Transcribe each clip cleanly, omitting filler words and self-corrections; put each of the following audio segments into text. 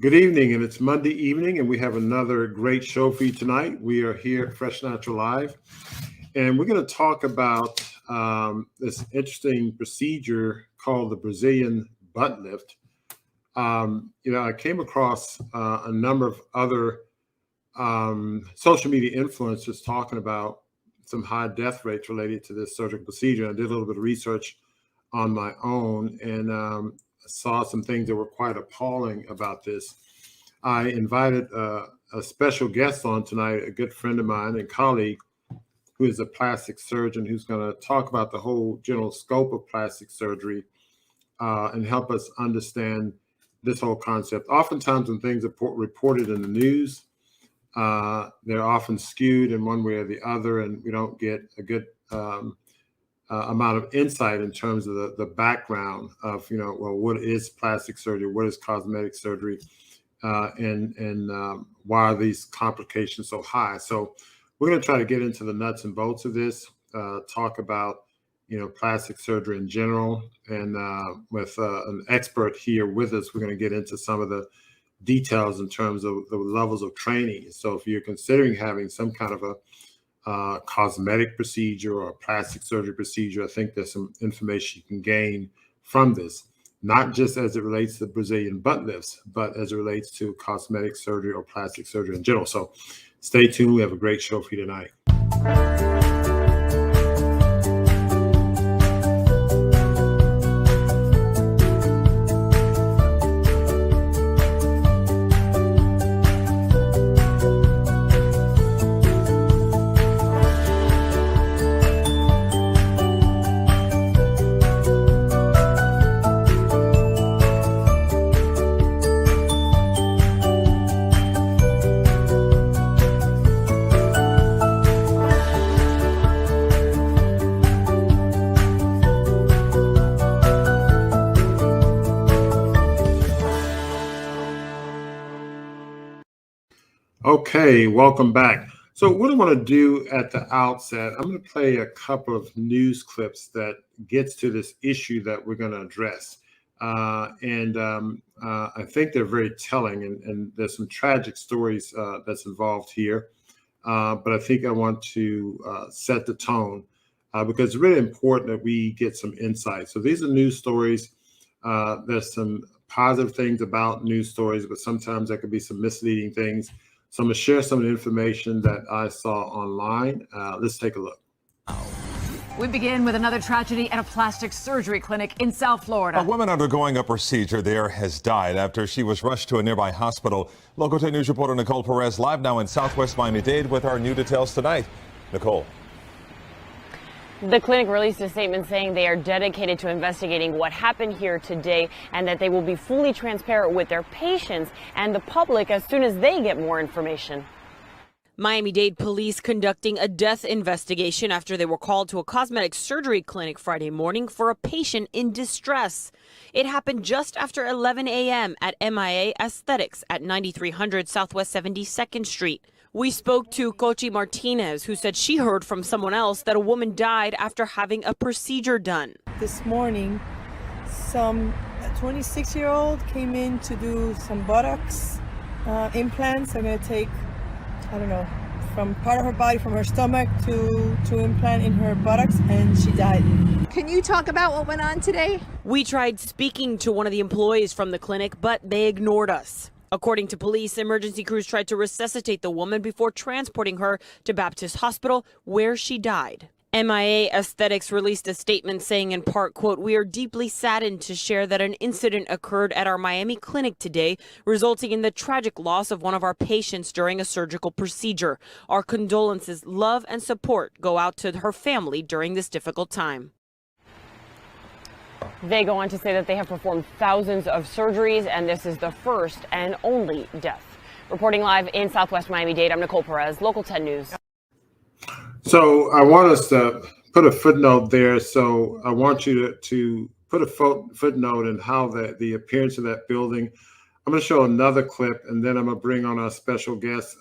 Good evening, and it's Monday evening, and we have another great show for you tonight. We are here at Fresh Natural Live, and we're going to talk about this interesting procedure called the Brazilian butt lift. I came across a number of other social media influencers talking about some high death rates related to this surgical procedure. I did a little bit of research on my own, and saw some things that were quite appalling about this. I invited a special guest on tonight, a good friend of mine and colleague who is a plastic surgeon who's going to talk about the whole general scope of plastic surgery and help us understand this whole concept. Oftentimes when things are reported in the news, they're often skewed in one way or the other, and we don't get a good amount of insight in terms of the background of, what is plastic surgery, what is cosmetic surgery, and why are these complications so high. So we're going to try to get into the nuts and bolts of this, talk about, plastic surgery in general. And with an expert here with us, we're going to get into some of the details in terms of the levels of training. So if you're considering having some kind of a cosmetic procedure or a plastic surgery procedure, I think there's some information you can gain from this, not just as it relates to the Brazilian butt lifts, but as it relates to cosmetic surgery or plastic surgery in general. So stay tuned. We have a great show for you tonight. Okay, welcome back. So what I want to do at the outset, I'm going to play a couple of news clips that gets to this issue that we're going to address. I think they're very telling, and there's some tragic stories that's involved here. But I think I want to set the tone because it's really important that we get some insight. So these are news stories. There's some positive things about news stories, but sometimes there could be some misleading things. So I'm going to share some of the information that I saw online. Let's take a look. We begin with another tragedy at a plastic surgery clinic in South Florida. A woman undergoing a procedure there has died after she was rushed to a nearby hospital. Local 10 News reporter Nicole Perez live now in Southwest Miami-Dade with our new details tonight. Nicole. The clinic released a statement saying they are dedicated to investigating what happened here today and that they will be fully transparent with their patients and the public as soon as they get more information. Miami-Dade police conducting a death investigation after they were called to a cosmetic surgery clinic Friday morning for a patient in distress. It happened just after 11 a.m. at MIA Aesthetics at 9300 Southwest 72nd Street. We spoke to Cochi Martinez, who said she heard from someone else that a woman died after having a procedure done. This morning, some 26-year-old came in to do some buttocks implants. They're going to take, from part of her body, from her stomach to implant in her buttocks, and she died. Can you talk about what went on today? We tried speaking to one of the employees from the clinic, but they ignored us. According to police, emergency crews tried to resuscitate the woman before transporting her to Baptist Hospital, where she died. MIA Aesthetics released a statement saying in part, quote, "We are deeply saddened to share that an incident occurred at our Miami clinic today, resulting in the tragic loss of one of our patients during a surgical procedure. Our condolences, love, and support go out to her family during this difficult time." They go on to say that they have performed thousands of surgeries, and this is the first and only death. Reporting live in Southwest Miami-Dade, I'm Nicole Perez, Local 10 News. So I want us to put a footnote there. So I want you to put a footnote in how the appearance of that building. I'm going to show another clip, and then I'm going to bring on our special guest.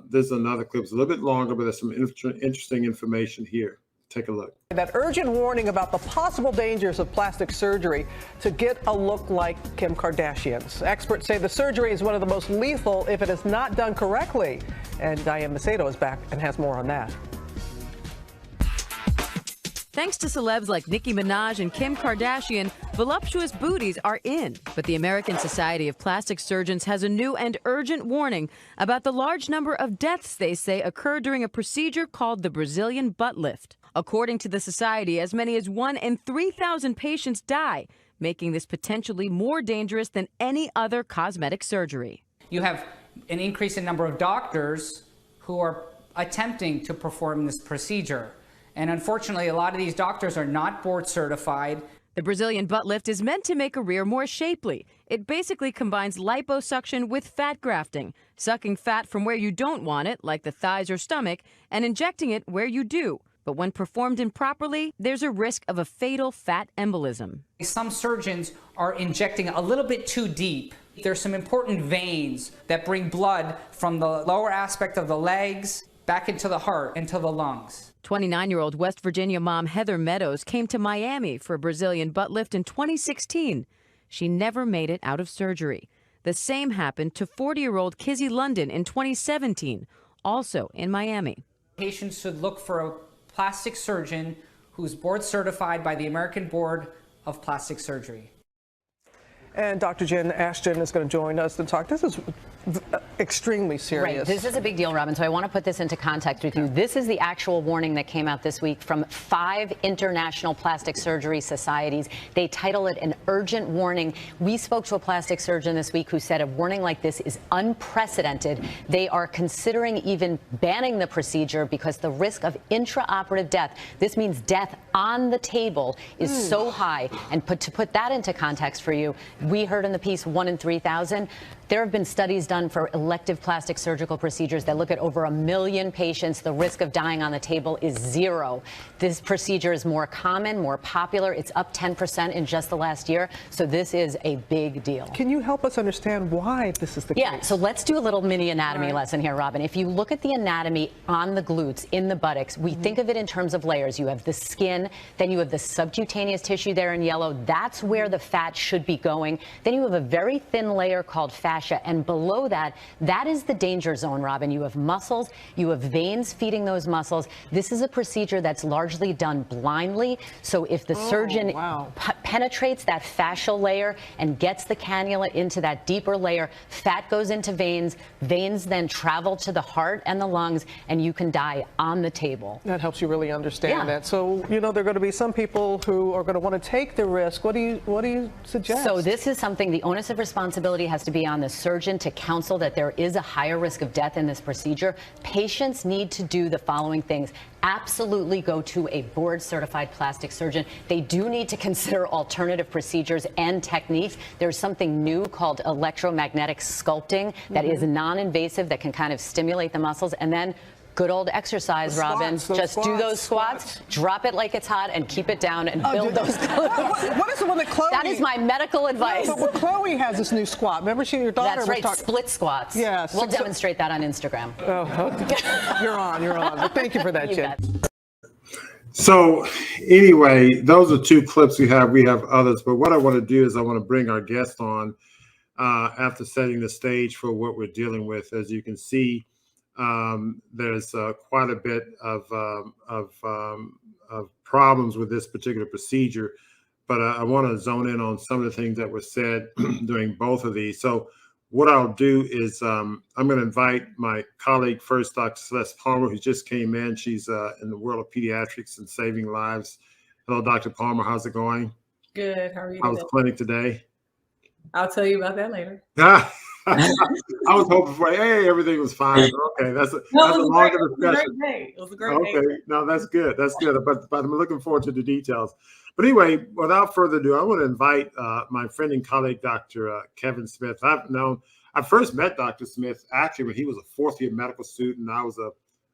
This is another clip. It's a little bit longer, but there's some interesting information here. Take a look. That urgent warning about the possible dangers of plastic surgery to get a look like Kim Kardashian's. Experts say the surgery is one of the most lethal if it is not done correctly. And Diane Macedo is back and has more on that. Thanks to celebs like Nicki Minaj and Kim Kardashian, voluptuous booties are in. But the American Society of Plastic Surgeons has a new and urgent warning about the large number of deaths they say occur during a procedure called the Brazilian butt lift. According to the society, as many as 1 in 3,000 patients die, making this potentially more dangerous than any other cosmetic surgery. You have an increase in number of doctors who are attempting to perform this procedure. And unfortunately, a lot of these doctors are not board certified. The Brazilian butt lift is meant to make a rear more shapely. It basically combines liposuction with fat grafting, sucking fat from where you don't want it, like the thighs or stomach, and injecting it where you do. But when performed improperly, there's a risk of a fatal fat embolism. Some surgeons are injecting a little bit too deep. There's some important veins that bring blood from the lower aspect of the legs back into the heart, into the lungs. 29-year-old West Virginia mom Heather Meadows came to Miami for a Brazilian butt lift in 2016. She never made it out of surgery. The same happened to 40-year-old Kizzy London in 2017, also in Miami. Patients should look for a plastic surgeon who's board certified by the American Board of Plastic Surgery. And Dr. Jen Ashton is going to join us to talk. This is extremely serious. Right. This is a big deal, Robin. So I want to put this into context with you. This is the actual warning that came out this week from 5 international plastic surgery societies. They title it an urgent warning. We spoke to a plastic surgeon this week who said a warning like this is unprecedented. They are considering even banning the procedure because the risk of intraoperative death, this means death on the table, is so high. And to put that into context for you, we heard in the piece 1 in 3,000. There have been studies done for elective plastic surgical procedures that look at over 1 million patients. The risk of dying on the table is 0. This procedure is more common, more popular. It's up 10% in just the last year. So this is a big deal. Can you help us understand why this is the case? Yeah, so let's do a little mini anatomy lesson here, Robin. If you look at the anatomy on the glutes, in the buttocks, we think of it in terms of layers. You have the skin, then you have the subcutaneous tissue there in yellow. That's where the fat should be going. Then you have a very thin layer called fascia. And below that, that is the danger zone, Robin. You have muscles, you have veins feeding those muscles. This is a procedure that's largely done blindly. So if the surgeon penetrates that fascial layer and gets the cannula into that deeper layer, fat goes into veins. Veins then travel to the heart and the lungs, and you can die on the table. That helps you really understand that. So, you know, there are going to be some people who are going to want to take the risk. What do you suggest? So this is something, the onus of responsibility has to be on the surgeon to counsel that there is a higher risk of death in this procedure. Patients need to do the following things. Absolutely go to a board certified plastic surgeon. They do need to consider alternative procedures and techniques. There's something new called electromagnetic sculpting that is non-invasive, that can kind of stimulate the muscles. And then good old exercise, Robin. Just do those squats, drop it like it's hot, and keep it down and build those glutes. What is the one that Chloe? That is my medical advice. No, but Chloe has this new squat. Remember, your daughter That's was right, split squats. Yeah, we'll demonstrate that on Instagram. Oh, okay. You're on. But thank you for that, Jen. So anyway, those are 2 clips we have. We have others, but what I want to do is I want to bring our guest on after setting the stage for what we're dealing with. As you can see, there's quite a bit of problems with this particular procedure, but I want to zone in on some of the things that were said during both of these. So what I'll do is I'm going to invite my colleague first, Dr. Celeste Palmer, who just came in. She's in the world of pediatrics and saving lives. Hello, Dr. Palmer. How's it going? Good. How are you? How was the clinic today? I'll tell you about that later. I was hoping for, hey, everything was fine. Okay, that's a longer discussion. It was a great day. Okay, no, that's good. That's good. But I'm looking forward to the details. But anyway, without further ado, I want to invite my friend and colleague, Dr. Kevin Smith. I first met Dr. Smith actually when he was a 4th-year medical student. I was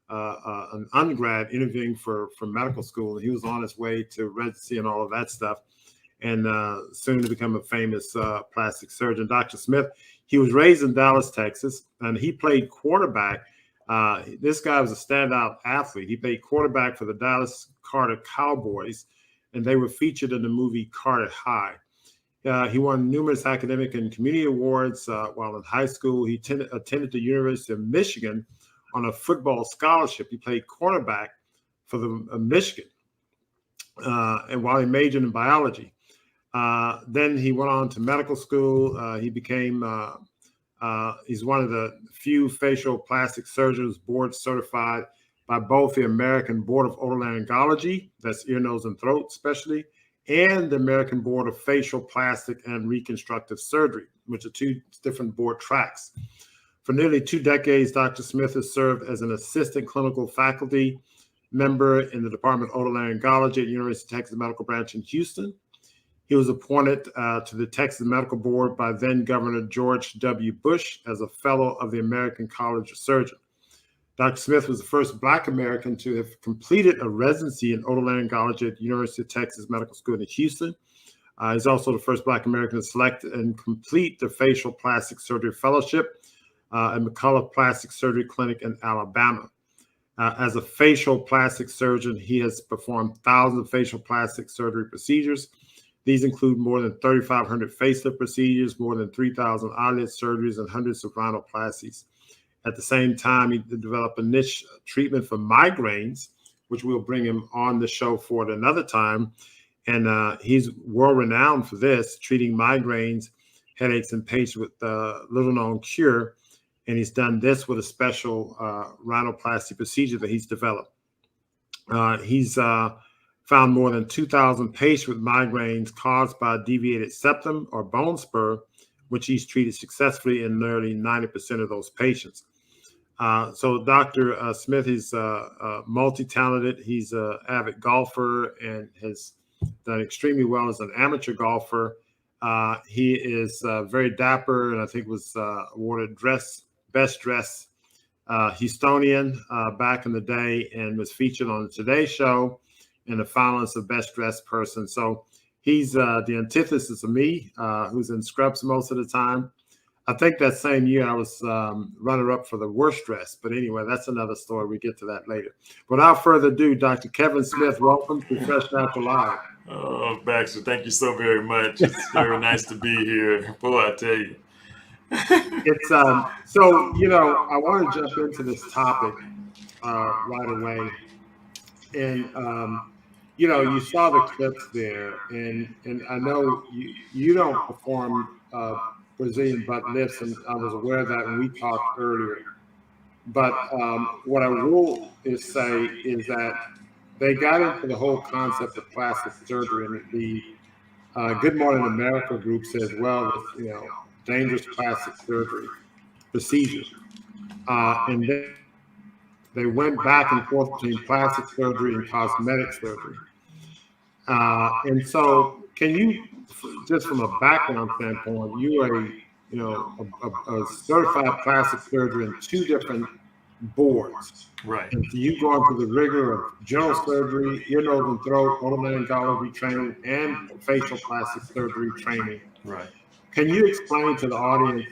an undergrad interviewing for medical school, and he was on his way to residency and all of that stuff, and soon to become a famous plastic surgeon. Dr. Smith, he was raised in Dallas, Texas, and he played quarterback This guy was a standout athlete. He played quarterback for the Dallas Carter Cowboys, and they were featured in the movie Carter High. He won numerous academic and community awards while in high school. He attended the University of Michigan on a football scholarship. He played quarterback for the Michigan, and while he majored in biology. Then he went on to medical school. He became, he's one of the few facial plastic surgeons board certified by both the American Board of Otolaryngology, that's ear, nose, and throat specialty, and the American Board of Facial Plastic and Reconstructive Surgery, which are two different board tracks. For nearly 2 decades, Dr. Smith has served as an assistant clinical faculty member in the Department of Otolaryngology at the University of Texas Medical Branch in Houston. He was appointed to the Texas Medical Board by then Governor George W. Bush as a fellow of the American College of Surgeons. Dr. Smith was the first Black American to have completed a residency in otolaryngology at the University of Texas Medical School in Houston. He's also the first Black American to select and complete the facial plastic surgery fellowship at McCullough Plastic Surgery Clinic in Alabama. As a facial plastic surgeon, he has performed thousands of facial plastic surgery procedures. These include more than 3,500 facelift procedures, more than 3,000 eyelid surgeries, and hundreds of rhinoplasties. At the same time, he developed a niche treatment for migraines, which we'll bring him on the show for at another time. And he's world-renowned for this, treating migraines, headaches in patients with little-known cure. And he's done this with a special rhinoplasty procedure that he's developed. He's found more than 2,000 patients with migraines caused by a deviated septum or bone spur, which he's treated successfully in nearly 90% of those patients. So Dr. Smith is multi-talented. He's an avid golfer and has done extremely well as an amateur golfer. He is very dapper, and I think was awarded Best Dressed Houstonian back in the day, and was featured on the Today Show and the finalist of Best Dressed Person. So he's the antithesis of me, who's in scrubs most of the time. I think that same year I was runner-up for the worst dress. But anyway, that's another story. We get to that later. Without further ado, Dr. Kevin Smith, welcome to Fresh Natural Live. Oh, Baxter, thank you so very much. It's very nice to be here. Boy, I tell you. It's so, you know, I want to jump into this topic right away. And, you know, you saw the clips there, and I know you don't perform Brazilian butt lifts, and I was aware of that when we talked earlier. But what I will say is that they got into the whole concept of plastic surgery, and the Good Morning America group says, well, you know, dangerous plastic surgery procedure. And then they went back and forth between plastic surgery and cosmetic surgery. And so, can you, just from a background standpoint, you are a certified plastic surgeon in 2 different boards. Right. And so you go into the rigor of general surgery, ear, nose, and throat, otolaryngology training, and facial plastic surgery training. Right. Can you explain to the audience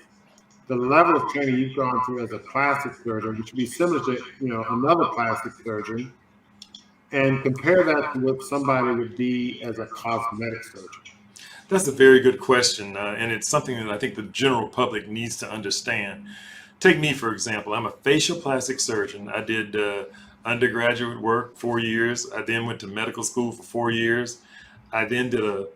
the level of training you've gone through as a plastic surgeon, which would be similar to, you know, another plastic surgeon, and compare that to what somebody would be as a cosmetic surgeon? That's a very good question, and it's something that I think the general public needs to understand. Take me, for example. I'm a facial plastic surgeon. I did undergraduate work 4 years. I then went to medical school for 4 years. I then did a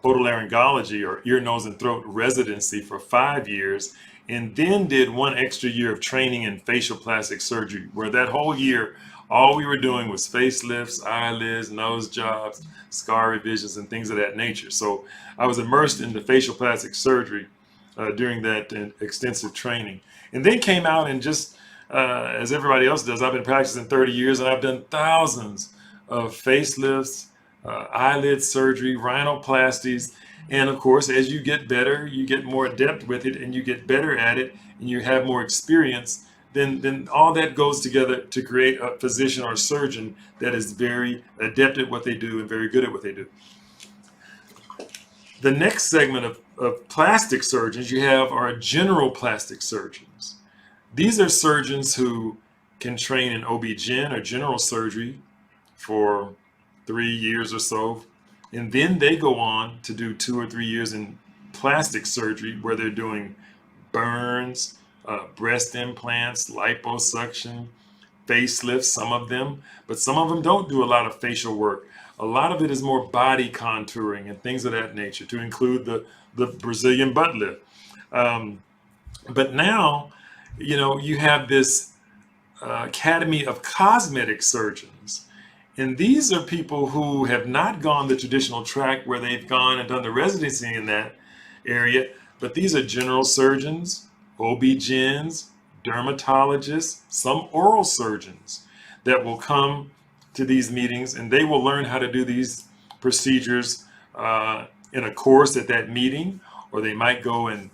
otolaryngology or ear, nose, and throat residency for 5 years, and then did 1 extra year of training in facial plastic surgery, where that whole year, all we were doing was facelifts, eyelids, nose jobs, scar revisions, and things of that nature. So I was immersed in the facial plastic surgery during that extensive training. And then came out and just, as everybody else does, I've been practicing 30 years and I've done thousands of facelifts, eyelid surgery, rhinoplasties. And of course, as you get better, you get more adept with it and you get better at it and you have more experience, then all that goes together to create a physician or surgeon that is very adept at what they do and very good at what they do. The next segment of plastic surgeons you have are general plastic surgeons. These are surgeons who can train in OB-GYN or general surgery for 3 years or so. And then they go on to do 2 or 3 years in plastic surgery where they're doing burns, breast implants, liposuction, facelifts, some of them, but some of them don't do a lot of facial work. A lot of it is more body contouring and things of that nature, to include the Brazilian butt lift. But now, you have this Academy of Cosmetic Surgeons. And these are people who have not gone the traditional track where they've gone and done the residency in that area, but these are general surgeons, OB-GYNs, dermatologists, some oral surgeons that will come to these meetings, and they will learn how to do these procedures in a course at that meeting, or they might go and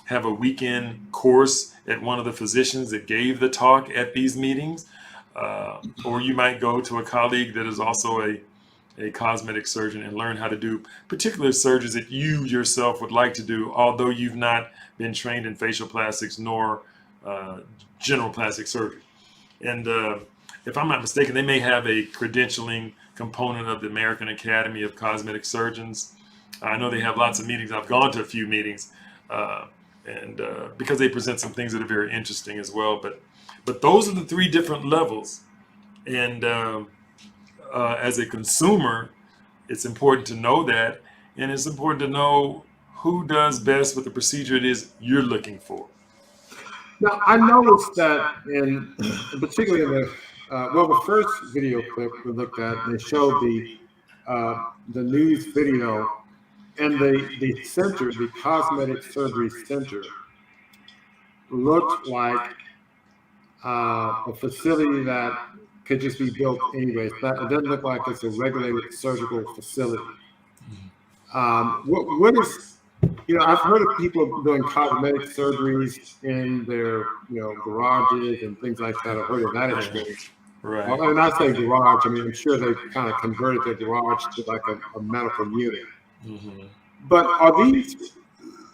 have a weekend course at one of the physicians that gave the talk at these meetings. Or you might go to a colleague that is also a cosmetic surgeon and learn how to do particular surgeries that you yourself would like to do, although you've not been trained in facial plastics nor general plastic surgery. And if I'm not mistaken, they may have a credentialing component of the American Academy of Cosmetic Surgeons. I know they have lots of meetings. I've gone to a few meetings, and because they present some things that are very interesting as well. But those are the 3 different levels. And as a consumer, it's important to know that, and it's important to know who does best with the procedure it is you're looking for. Now, I noticed that particularly in the first video clip we looked at, they showed the news video, and the center, the cosmetic surgery center, looked like a facility that could just be built anyway. It doesn't look like it's a regulated surgical facility. What is, I've heard of people doing cosmetic surgeries in their, garages and things like that. I've heard of that experience. Right. Well, and I say garage, I'm sure they kind of converted their garage to like a medical unit. Mm-hmm. But are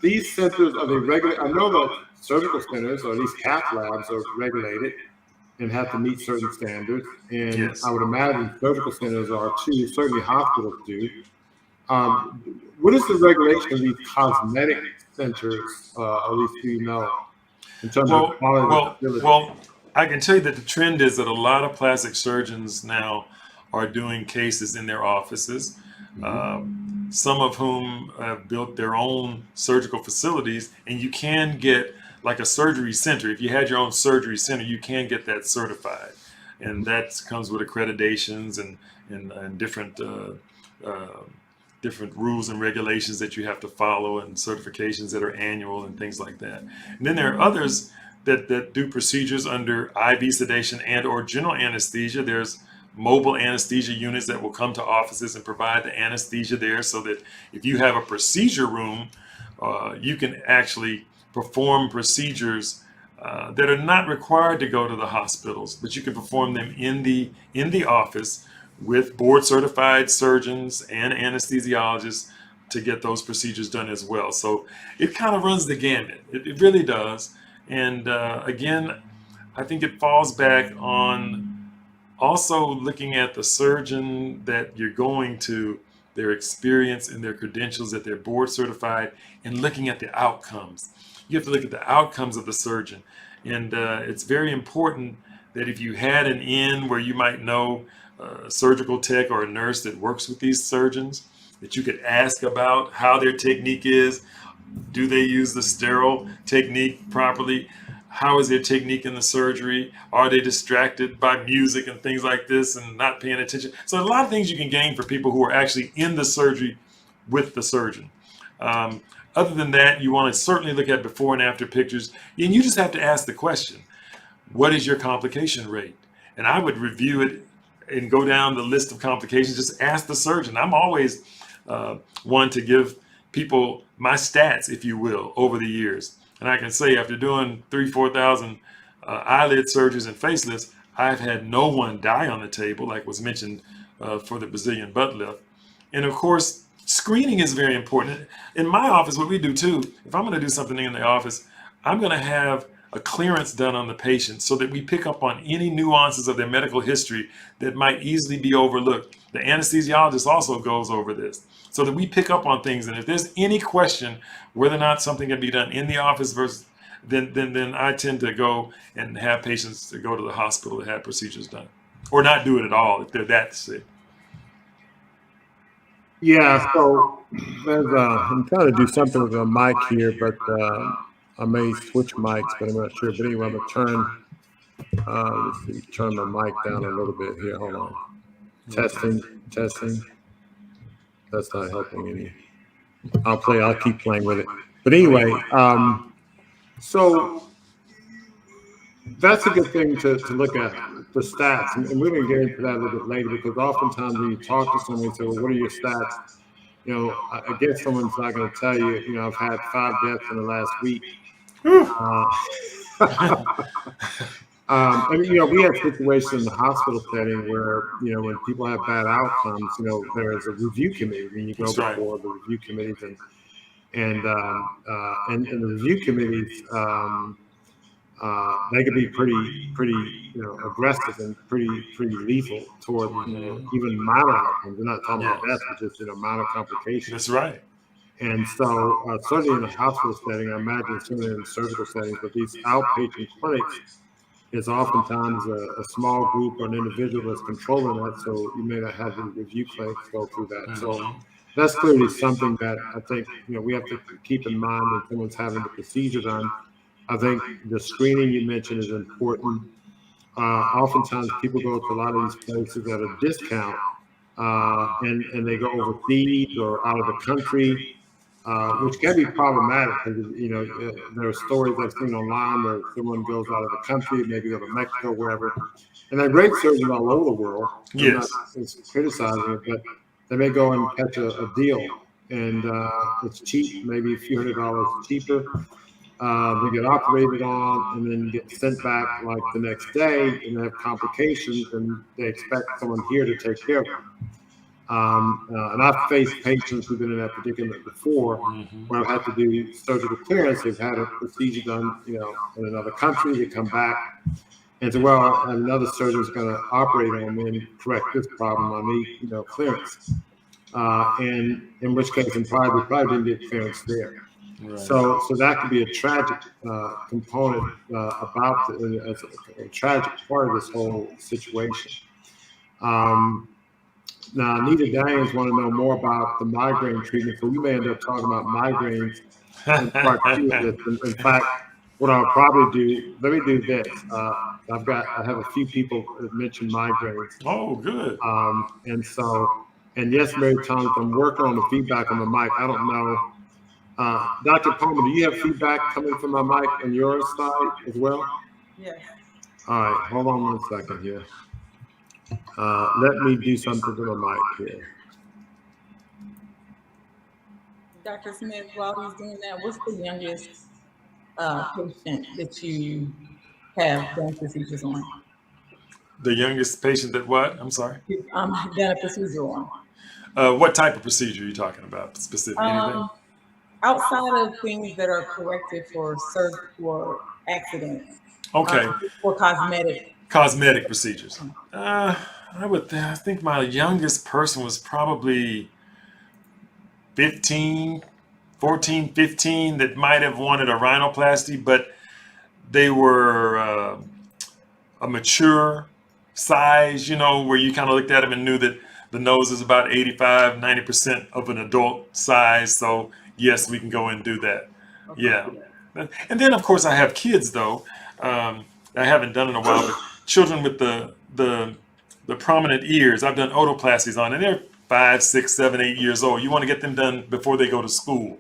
these centers, are they regulated? I know that surgical centers, or at least cath labs, are regulated and have to meet certain standards. And yes. I would imagine surgical centers are too, certainly hospitals do. What is the regulation of these cosmetic centers, at least do you know, in terms of quality? Well, I can tell you that the trend is that a lot of plastic surgeons now are doing cases in their offices, some of whom have built their own surgical facilities, and you can get like a surgery center. If you had your own surgery center, you can get that certified, and that comes with accreditations and different different rules and regulations that you have to follow, and certifications that are annual and things like that. And then there are others that do procedures under IV sedation and or general anesthesia. There's mobile anesthesia units that will come to offices and provide the anesthesia there, so that if you have a procedure room, you can actually perform procedures that are not required to go to the hospitals, but you can perform them in the office with board certified surgeons and anesthesiologists to get those procedures done as well. So it kind of runs the gamut. It really does. And again, I think it falls back on also looking at the surgeon that you're going to, their experience and their credentials, that they're board certified, and looking at the outcomes. You have to look at the outcomes of the surgeon. And it's very important that if you had an in where you might know a surgical tech or a nurse that works with these surgeons, that you could ask about how their technique is. Do they use the sterile technique properly? How is their technique in the surgery? Are they distracted by music and things like this and not paying attention? So a lot of things you can gain for people who are actually in the surgery with the surgeon. Other than that, you want to certainly look at before and after pictures, and you just have to ask the question, what is your complication rate? And I would review it and go down the list of complications. Just ask the surgeon. I'm always one to give people my stats, if you will, over the years. And I can say after doing 3,000-4,000 eyelid surgeries and facelifts, I've had no one die on the table, like was mentioned for the Brazilian butt lift. And of course, screening is very important. In my office, what we do too, if I'm going to do something in the office, I'm going to have a clearance done on the patient so that we pick up on any nuances of their medical history that might easily be overlooked. The anesthesiologist also goes over this so that we pick up on things. And if there's any question whether or not something can be done in the office versus then I tend to go and have patients to go to the hospital to have procedures done, or not do it at all if they're that sick. Yeah, so I'm trying to do something with a mic here, but I may switch mics, but I'm not sure. But anyway, I'm gonna turn my mic down a little bit here. Hold on. Testing. That's not helping any. I'll keep playing with it. But anyway, so that's a good thing to look at, the stats. And we're going to get into that a little bit later, because oftentimes when you talk to someone and say, well, what are your stats? You know, I guess someone's not going to tell you, I've had 5 deaths in the last week. And, we have situations in the hospital setting where, when people have bad outcomes, there's a review committee. When you go before the review committees and the review committees, they can be pretty aggressive and pretty lethal toward even minor outcomes. We're not talking about death, but just minor complications. That's right. And so certainly in a hospital setting, I imagine certainly in surgical settings, but these outpatient clinics is oftentimes a small group or an individual that's controlling that. So you may not have the review clinics go through that. So that's clearly something that I think we have to keep in mind when someone's having the procedure done. I think the screening you mentioned is important. Oftentimes people go to a lot of these places at a discount, and they go overseas or out of the country, which can be problematic because there are stories I've seen online where someone goes out of the country, maybe go to Mexico, wherever, and they're great surgeons all over the world. Yes, I'm not criticizing it, but they may go and catch a deal, and it's cheap, maybe a few $100s cheaper. They get operated on and then get sent back like the next day and have complications, and they expect someone here to take care of them. And I've faced patients who've been in that predicament before, where I've had to do surgical clearance. They've had a procedure done, in another country. They come back and say, well, another surgeon's going to operate on me and correct this problem. I need, clearance. And in which case, we probably didn't get clearance there. Right. So that could be a tragic component about a tragic part of this whole situation. Now, Anita Daniels want to know more about the migraine treatment, so we may end up talking about migraines in part 2 of this. In fact, what I'll probably do, let me do this. I have a few people that mentioned migraines. Oh, good. And yes, Mary Thomas, I'm working on the feedback on the mic. I don't know. Dr. Palmer, do you have feedback coming from my mic on your side as well? Yes. All right, hold on 1 second here. Let me do something to the mic here. Dr. Smith, while he's doing that, what's the youngest patient that you have done procedures on? The youngest patient that what? I'm sorry? Done a procedure on. What type of procedure are you talking about? Specific anything? Outside of things that are corrected for accidents. Okay. For cosmetic. Cosmetic procedures. I think my youngest person was probably 14, 15, that might have wanted a rhinoplasty, but they were a mature size, where you kind of looked at them and knew that the nose is about 85, 90% of an adult size. So yes, we can go and do that. Okay. Yeah. And then of course I have kids though. I haven't done in a while, but children with the prominent ears, I've done otoplasties on, and they're 5, 6, 7, 8 years old. You want to get them done before they go to school.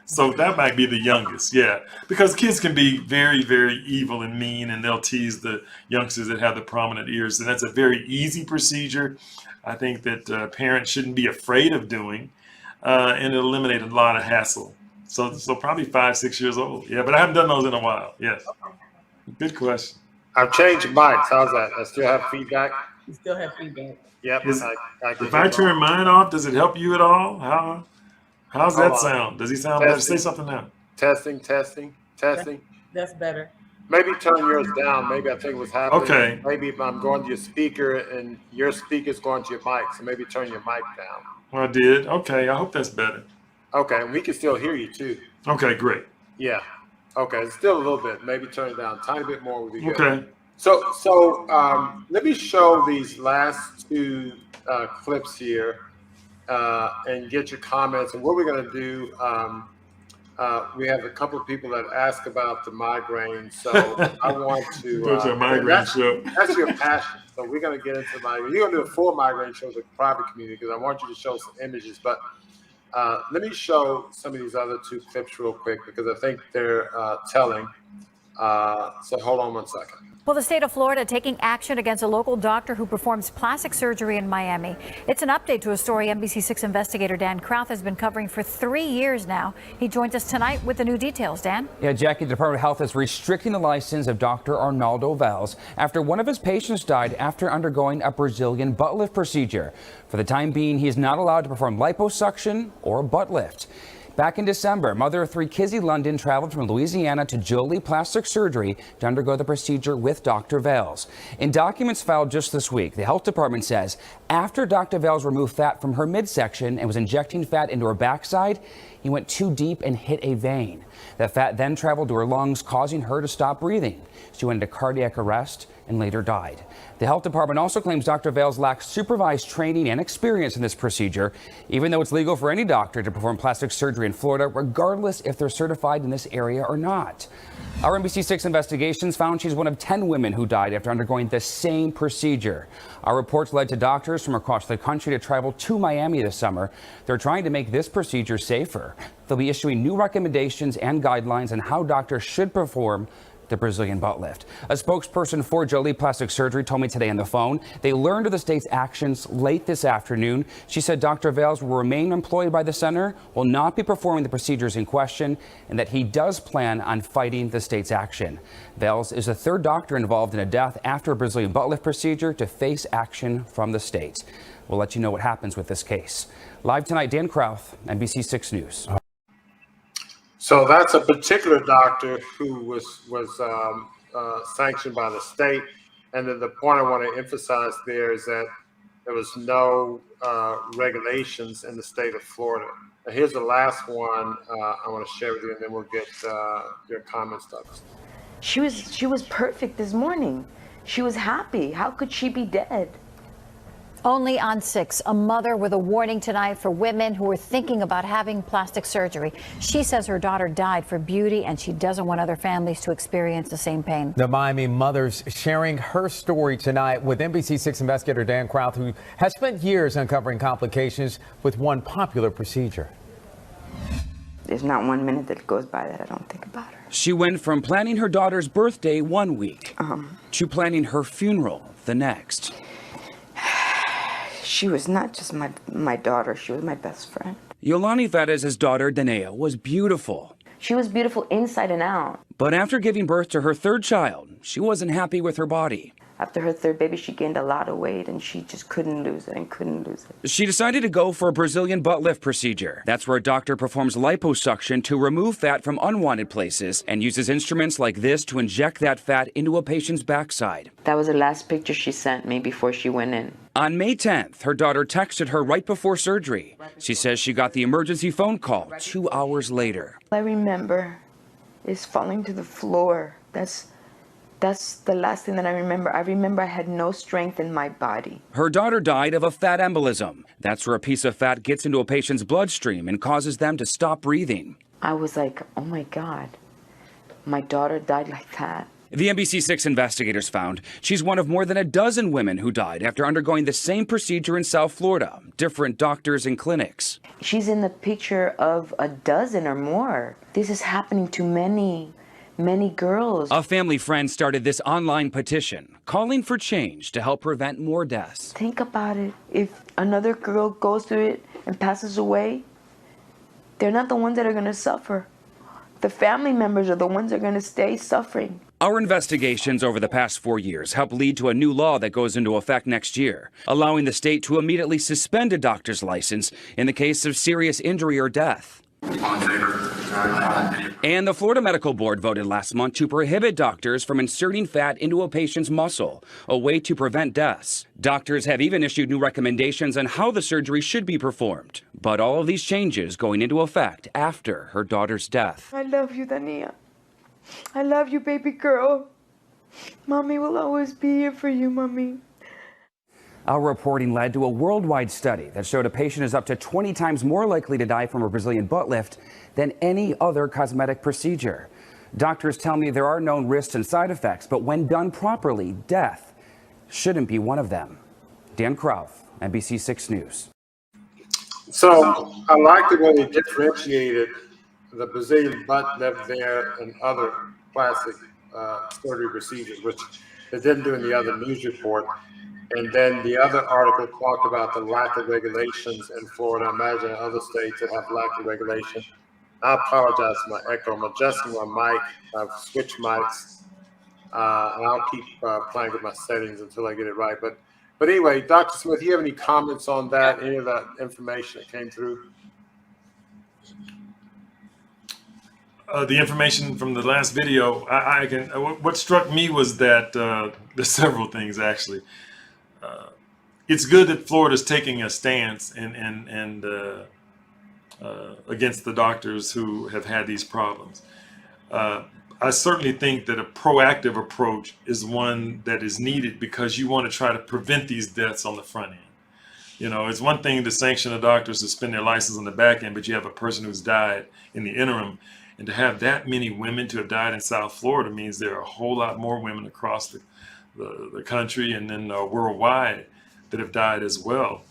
So that might be the youngest, yeah. Because kids can be very, very evil and mean, and they'll tease the youngsters that have the prominent ears. And that's a very easy procedure. I think that parents shouldn't be afraid of doing, and it'll eliminate a lot of hassle. So probably 5, 6 years old. Yeah, but I haven't done those in a while. Yes. Good question. I've changed mics. How's that? I still have feedback? You still have feedback. Yep. If I turn mine off, does it help you at all? How's that sound? Does he sound better? Say something now. Testing. That's better. maybe turn yours down. Maybe I think what's happening. Okay. Maybe if I'm going to your speaker and your speaker's going to your mic, so maybe turn your mic down. I did. Okay, I hope that's better. Okay, and we can still hear you too. Okay, great. Yeah. Okay, it's still a little bit. Maybe turn it down a tiny bit more would be good. Okay. So let me show these last two clips here and get your comments. And what we're going to do, we have a couple of people that ask about the migraine. So I want to. Go to a migraine show. That's your passion. So we're going to get into migraine. You're going to do a full migraine show with the private community because I want you to show some images. But let me show some of these other two clips real quick because I think they're telling. So hold on one second. Well, the state of Florida taking action against a local doctor who performs plastic surgery in Miami. It's an update to a story NBC6 investigator Dan Krauth has been covering for 3 years now. He joins us tonight with the new details. Dan? Yeah, Jackie, the Department of Health is restricting the license of Dr. Arnaldo Valls after one of his patients died after undergoing a Brazilian butt lift procedure. For the time being, he is not allowed to perform liposuction or a butt lift. Back in December, mother of three Kizzy London traveled from Louisiana to Jolie Plastic Surgery to undergo the procedure with Dr. Valls. In documents filed just this week, the health department says after Dr. Valls removed fat from her midsection and was injecting fat into her backside, he went too deep and hit a vein. That fat then traveled to her lungs, causing her to stop breathing. She went into cardiac arrest and later died. The health department also claims Dr. Valls lacks supervised training and experience in this procedure, even though it's legal for any doctor to perform plastic surgery in Florida, regardless if they're certified in this area or not. Our NBC6 investigations found she's one of 10 women who died after undergoing the same procedure. Our reports led to doctors from across the country to travel to Miami this summer. They're trying to make this procedure safer. They'll be issuing new recommendations and guidelines on how doctors should perform the Brazilian butt lift. A spokesperson for Jolie Plastic Surgery told me today on the phone they learned of the state's actions late this afternoon. She said Dr. Valls will remain employed by the center, will not be performing the procedures in question, and that he does plan on fighting the state's action. Valls is the third doctor involved in a death after a Brazilian butt lift procedure to face action from the state. We'll let you know what happens with this case. Live tonight, Dan Krauth, NBC6 News. So that's a particular doctor who was sanctioned by the state. And then the point I want to emphasize there is that there was no regulations in the state of Florida. Now, here's the last one I want to share with you, and then we'll get your comments. She was perfect this morning. She was happy. How could she be dead? Only on 6, a mother with a warning tonight for women who are thinking about having plastic surgery. She says her daughter died for beauty and she doesn't want other families to experience the same pain. The Miami mother's sharing her story tonight with NBC6 investigator Dan Krauth, who has spent years uncovering complications with one popular procedure. There's not 1 minute that goes by that I don't think about her. She went from planning her daughter's birthday one week to planning her funeral the next. She was not just my daughter, she was my best friend. Yolani Vetez's daughter, Danae, was beautiful. She was beautiful inside and out. But after giving birth to her third child, she wasn't happy with her body. After her third baby, she gained a lot of weight and she just couldn't lose it and couldn't lose it. She decided to go for a Brazilian butt lift procedure. That's where a doctor performs liposuction to remove fat from unwanted places and uses instruments like this to inject that fat into a patient's backside. That was the last picture she sent me before she went in. On May 10th, her daughter texted her right before surgery. She says she got the emergency phone call 2 hours later. All I remember is falling to the floor. That's the last thing that I remember. I remember I had no strength in my body. Her daughter died of a fat embolism. That's where a piece of fat gets into a patient's bloodstream and causes them to stop breathing. I was like, oh my God, my daughter died like that. The NBC6 investigators found she's one of more than a dozen women who died after undergoing the same procedure in South Florida, different doctors and clinics. She's in the picture of a dozen or more. This is happening to many girls. A family friend started this online petition calling for change to help prevent more deaths. Think about it. If another girl goes through it and passes away, they're not the ones that are going to suffer. The family members are the ones that are going to stay suffering. Our investigations over the past 4 years help lead to a new law that goes into effect next year, allowing the state to immediately suspend a doctor's license in the case of serious injury or death. All in favor? Aye. And the Florida Medical Board voted last month to prohibit doctors from inserting fat into a patient's muscle, a way to prevent deaths. Doctors have even issued new recommendations on how the surgery should be performed. But all of these changes going into effect after her daughter's death. I love you, Dania. I love you, baby girl. Mommy will always be here for you, Mommy. Our reporting led to a worldwide study that showed a patient is up to 20 times more likely to die from a Brazilian butt lift than any other cosmetic procedure. Doctors tell me there are known risks and side effects, but when done properly, death shouldn't be one of them. Dan Krauth, NBC6 News. So I like the way they differentiated the Brazilian butt lift there and other plastic surgery procedures, which they didn't do in the other news report. And then the other article talked about the lack of regulations in Florida. I imagine other states that have lack of regulation. I apologize for my echo. I'm adjusting my mic. I've switched mics. And I'll keep playing with my settings until I get it right. But anyway, Dr. Smith, do you have any comments on that, any of that information that came through? The information from the last video, what struck me was that there's several things actually. It's good that Florida's taking a stance and against the doctors who have had these problems. I certainly think that a proactive approach is one that is needed because you want to try to prevent these deaths on the front end. You know, it's one thing to sanction a doctor to suspend their license on the back end, but you have a person who's died in the interim. And to have that many women to have died in South Florida means there are a whole lot more women across the country and then worldwide that have died as well.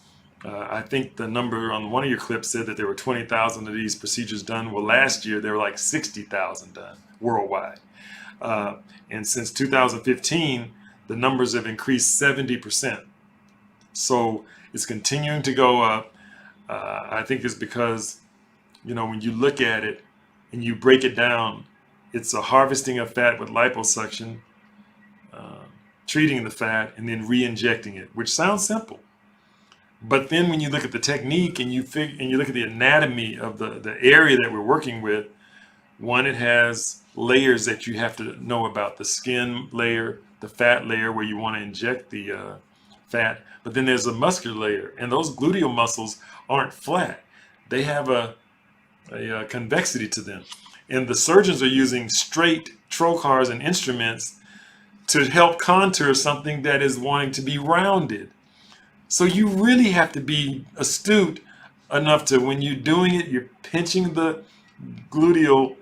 I think the number on one of your clips said that there were 20,000 of these procedures done. Well, last year there were like 60,000 done worldwide. And since 2015, the numbers have increased 70%. So it's continuing to go up. I think it's because, you know, when you look at it and you break it down, it's a harvesting of fat with liposuction, treating the fat, and then re-injecting it, which sounds simple. But then when you look at the technique and you look at the anatomy of the area that we're working with, one, it has layers that you have to know about: the skin layer, the fat layer where you want to inject the fat, but then there's a muscular layer, and those gluteal muscles aren't flat. They have a convexity to them. And the surgeons are using straight trocars and instruments to help contour something that is wanting to be rounded. So you really have to be astute enough to, when you're doing it, you're pinching the gluteal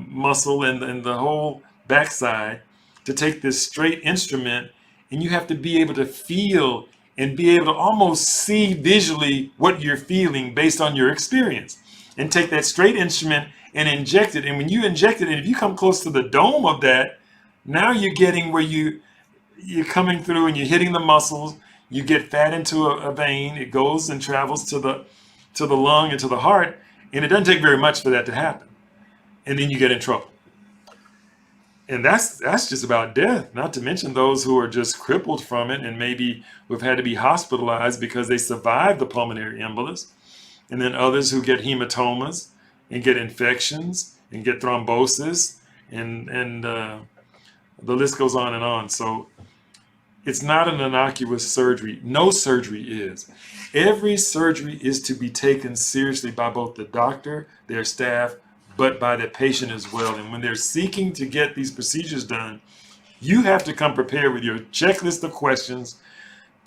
muscle and the whole backside to take this straight instrument, and you have to be able to feel and be able to almost see visually what you're feeling based on your experience, and take that straight instrument and inject it. And when you inject it, and if you come close to the dome of that, now you're getting where you're coming through and you're hitting the muscles. You get fat into a vein, it goes and travels to the lung and to the heart, and it doesn't take very much for that to happen. And then you get in trouble. And that's just about death, not to mention those who are just crippled from it and maybe have had to be hospitalized because they survived the pulmonary embolus. And then others who get hematomas and get infections and get thrombosis, and the list goes on and on. So it's not an innocuous surgery. No surgery is. Every surgery is to be taken seriously by both the doctor, their staff, but by the patient as well. And when they're seeking to get these procedures done, you have to come prepared with your checklist of questions,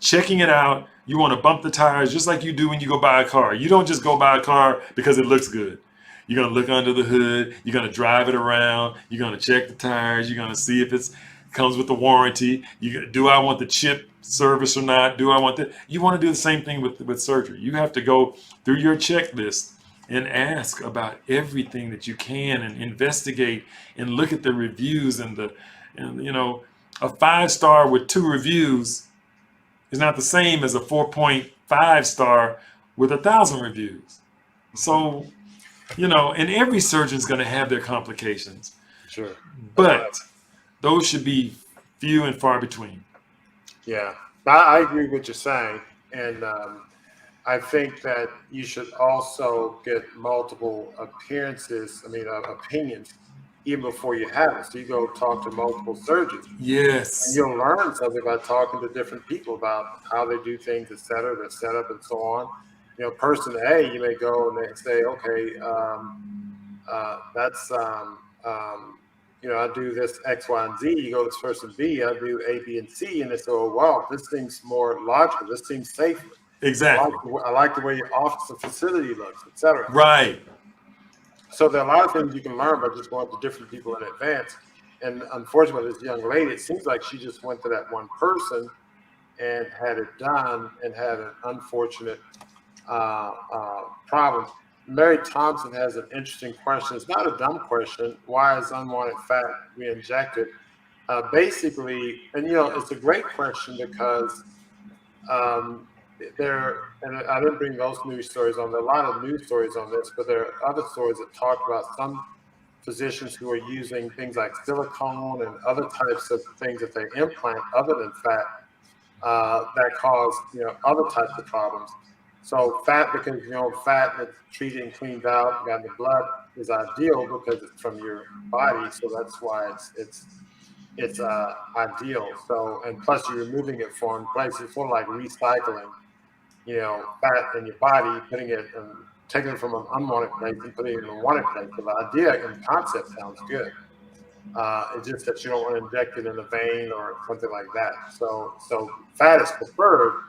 checking it out. You want to bump the tires just like you do when you go buy a car. You don't just go buy a car because it looks good. You're going to look under the hood. You're going to drive it around. You're going to check the tires. You're going to see if it comes with the warranty. Do I want the chip service or not? Do I want that? You want to do the same thing with surgery. You have to go through your checklist and ask about everything that you can and investigate and look at the reviews and you know, a 5-star with 2 reviews is not the same as a 4.5 star with 1,000 reviews. So, you know, and every surgeon is going to have their complications. Sure. But those should be few and far between. Yeah, I agree with what you're saying. And I think that you should also get multiple opinions, even before you have it. So you go talk to multiple surgeons. Yes. And you'll learn something by talking to different people about how they do things, et cetera, their setup and so on. Person A, you may go and they say, okay, I do this X, Y, and Z. You go to this person B, I do A, B, and C. And they say, oh, wow, this seems more logical. This seems safer. Exactly. I like the way your office and facility looks, et cetera. Right. So there are a lot of things you can learn by just going to different people in advance. And unfortunately, this young lady, it seems like she just went to that one person and had it done and had an unfortunate problem. Mary Thompson has an interesting question. It's not a dumb question. Why is unwanted fat re-injected? Basically, and it's a great question because and I didn't bring those news stories on. There are a lot of news stories on this, but there are other stories that talk about some physicians who are using things like silicone and other types of things that they implant other than fat that cause other types of problems. So fat, because fat that's treated and cleaned out, got in the blood, is ideal because it's from your body. So that's why it's ideal. So, and plus you're removing it from places. It's sort of like recycling, fat in your body, putting it and taking it from an unwanted place and putting it in a wanted place. So the idea and concept sounds good. It's just that you don't want to inject it in the vein or something like that. So fat is preferred,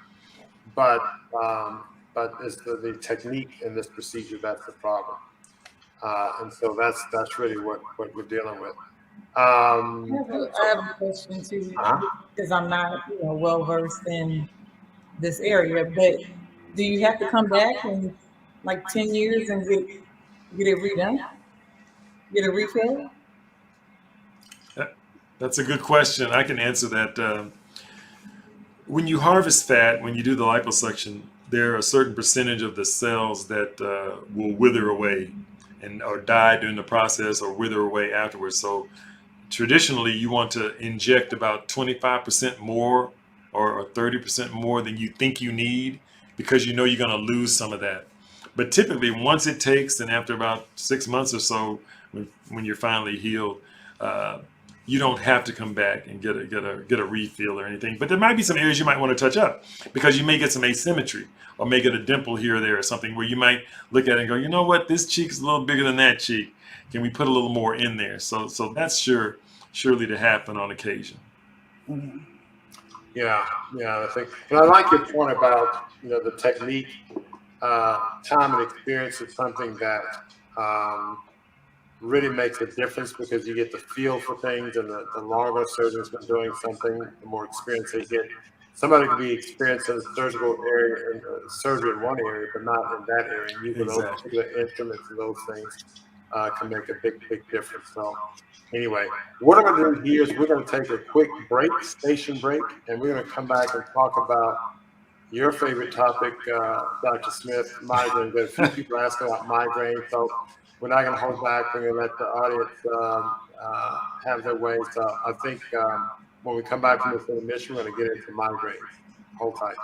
but it's the technique in this procedure that's the problem. And so that's really what we're dealing with. I have a question too, because I'm not well versed in this area. But do you have to come back in like 10 years and get it redone? Get a refill? That's a good question. I can answer that. When you harvest fat, when you do the liposuction, there are a certain percentage of the cells that will wither away or die during the process or wither away afterwards. So traditionally, you want to inject about 25% more or 30% more than you think you need because you're going to lose some of that. But typically, once it takes, and after about 6 months or so, when you're finally healed, you don't have to come back and get a refill or anything. But there might be some areas you might want to touch up because you may get some asymmetry or may get a dimple here or there or something where you might look at it and go, you know what, this cheek is a little bigger than that cheek. Can we put a little more in there? So that's surely to happen on occasion. Mm-hmm. Yeah, I think, and I like your point about the technique. Time and experience is something that really makes a difference because you get the feel for things, and the longer a surgeon's been doing something, the more experience they get. Somebody can be experienced in the surgical area and surgery in one area, but not in that area. And using those particular instruments and those things can make a big difference. So anyway, what I'm going to do here is we're going to take a quick break, station break, and we're going to come back and talk about your favorite topic, Dr. Smith, migraine. There's a few people asking about migraine, so we're not going to hold back. We're going to let the audience have their way. So I think when we come back from this intermission, we're going to get into migraines. Hold tight.